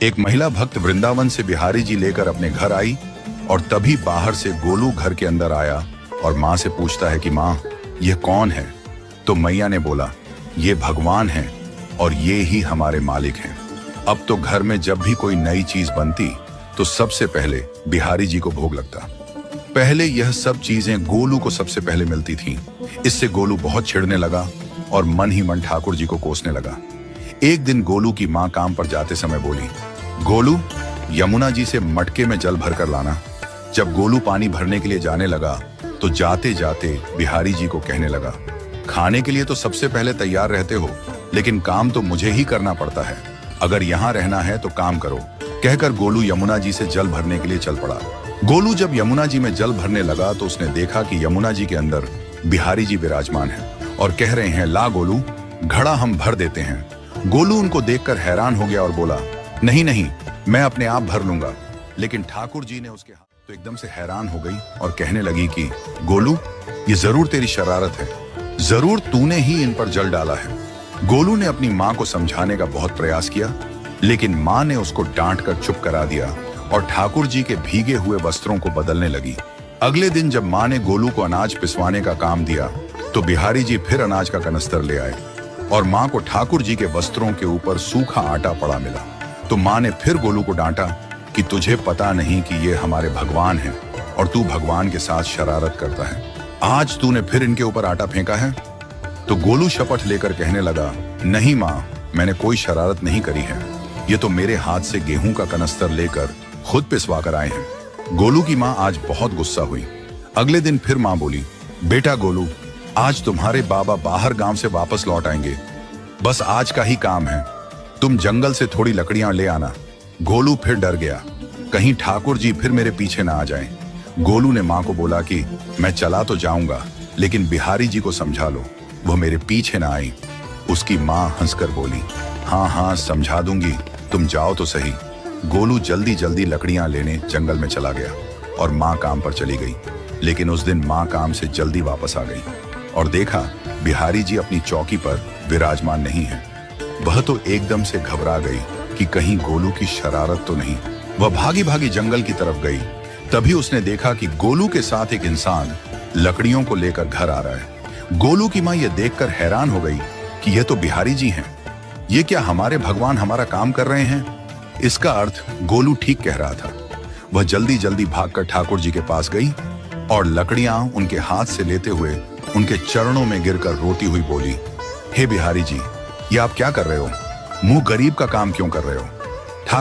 एक महिला भक्त वृंदावन से बिहारी जी लेकर अपने घर आई और तभी बाहर से गोलू घर के अंदर आया और माँ से पूछता है कि माँ, यह कौन है? तो मैया ने बोला, ये भगवान हैं और ये ही हमारे मालिक हैं। अब तो घर में जब भी कोई नई चीज बनती तो सबसे पहले बिहारी जी को भोग लगता। पहले यह सब चीजें गोलू को सबसे पहले मिलती थीं। इससे गोलू बहुत चिढ़ने लगा और मन ही मन ठाकुर जी को कोसने लगा। एक दिन गोलू की माँ काम पर जाते समय बोली, गोलू, यमुना जी से मटके में जल भर कर लाना। जब गोलू पानी भरने के लिए जाने लगा तो जाते जाते बिहारी जी को कहने लगा, खाने के लिए तो सबसे पहले तैयार रहते हो, लेकिन काम तो मुझे ही करना पड़ता है। अगर यहाँ रहना है तो काम करो। कहकर गोलू यमुना जी से जल भरने के लिए चल पड़ा। गोलू जब यमुना जी में जल भरने लगा तो उसने देखा कि यमुना जी के अंदर बिहारी जी विराजमान हैं और कह रहे हैं, ला गोलू, घड़ा हम भर देते हैं। गोलू उनको देखकर हैरान हो गया और बोला, नहीं नहीं, मैं अपने आप भर लूंगा। लेकिन ठाकुर जी ने उसके हाथ तो एकदम से हैरान हो गई और कहने लगी कि गोलू, ये जरूर तेरी शरारत है, जरूर तूने ही इन पर जल डाला है। गोलू ने अपनी माँ को समझाने का बहुत प्रयास किया, लेकिन माँ ने उसको डांट कर चुप करा दिया और ठाकुर जी के भीगे हुए वस्त्रों को बदलने लगी। अगले दिन जब माँ ने गोलू को अनाज पिसवाने का काम दिया तो बिहारी जी फिर अनाज का कनस्तर ले आए और माँ को ठाकुर जी के वस्त्रों के ऊपर सूखा आटा पड़ा मिला। तो माँ ने फिर गोलू को डांटा कि तुझे पता नहीं कि ये हमारे भगवान हैं और तू भगवान के साथ शरारत करता है। आज तूने फिर इनके ऊपर आटा फेंका है। तो गोलू शपथ लेकर कहने लगा, नहीं माँ, मैंने कोई शरारत नहीं करी है। ये तो मेरे हाथ से गेहूं का कनस्तर लेकर खुद पिसवा कर आए हैं। गोलू की माँ आज बहुत गुस्सा हुई। अगले दिन फिर माँ बोली, बेटा गोलू, आज तुम्हारे बाबा बाहर गांव से वापस लौट आएंगे। बस आज का ही काम है, तुम जंगल से थोड़ी लकड़ियां ले आना। गोलू फिर डर गया, कहीं ठाकुर जी फिर मेरे पीछे ना आ जाएं। गोलू ने माँ को बोला कि मैं चला तो जाऊंगा, लेकिन बिहारी जी को समझा लो, वो मेरे पीछे ना आई। उसकी माँ हंसकर बोली, हाँ हाँ समझा दूंगी, तुम जाओ तो सही। गोलू जल्दी जल्दी लकड़ियां लेने जंगल में चला गया और माँ काम पर चली गई। लेकिन उस दिन माँ काम से जल्दी वापस आ गई और देखा बिहारी जी अपनी चौकी पर विराजमान नहीं है। वह तो एकदम से घबरा गई कि कहीं गोलू की शरारत तो नहीं। वह भागी भागी जंगल की तरफ गई। तभी उसने देखा कि गोलू के साथ एक इंसान लकड़ियों को लेकर घर आ रहा है। गोलू की माँ यह देखकर हैरान हो गई कि यह तो बिहारी जी हैं। ये क्या हमारे भगवान हमारा काम कर रहे हैं? इसका अर्थ गोलू ठीक कह रहा था। वह जल्दी जल्दी भागकर ठाकुर जी के पास गई और लकड़ियां उनके हाथ से लेते हुए उनके चरणों में गिरकर रोती हुई बोली, हे बिहारी जी, ये आप क्या कर रहे हो? मुंह गरीब का काम क्यों कर रहे हो?